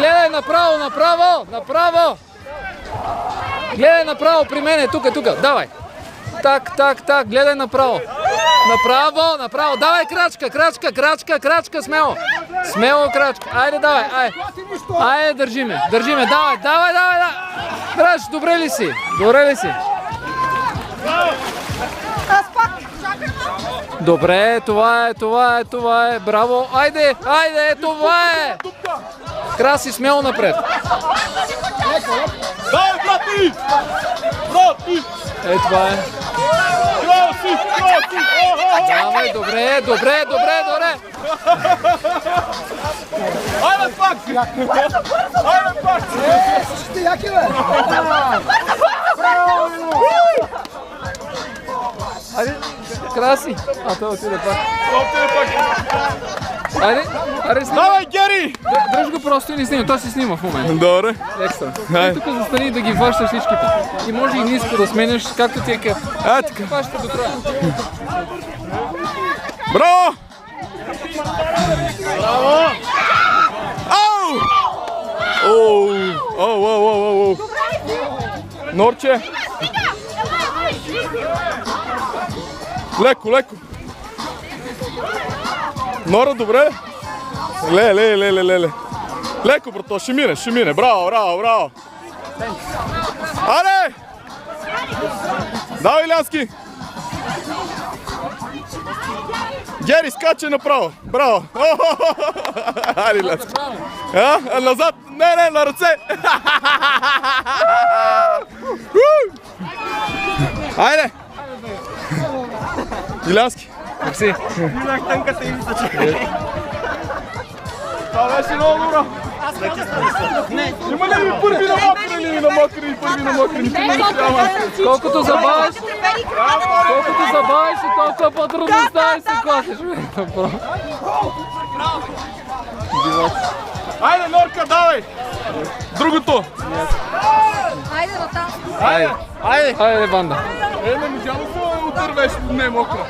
гледай направо, направо, направо! Гледай направо при мене, тук, давай! Так, гледай направо! Направо, давай крачка, смело! Смело крачка, айде, давай, айде, държиме, давай! Драж, добре ли си? Добре, това е, браво, айде, това е! Краси, смело напред! Давай, брати! Това е! Краси! Давай, добре! Айде пак! Ще яки, бе! Айде, Краси! Той отиде пак. Айде, снимай! Давай, Гери! Дръж го просто и ни снима, той се снима в момента. Добре. Екстра. И тук застани да ги хващаш всичките. И може и ниско да сменяш, както ти е къв. Така. Хваща до края. Браво! Ау! Оу! Норче! Леко! Нора, добре? Ле. Леко, брато, ще мине. Браво! Аре! Давай, Илянски! Гери, скачай направо! Браво! Айде, Илянски! Назад! Не, на ръце! Айде! Илянски! Мерси. Това беше много добро! Има ли първи на мокри? Колкото забавиш и толкова по-трудно става и се класиш. Айде, Норка, давай! Другото! Айде до там. Айде, банда. Не можа да се отървеш, не е мокро.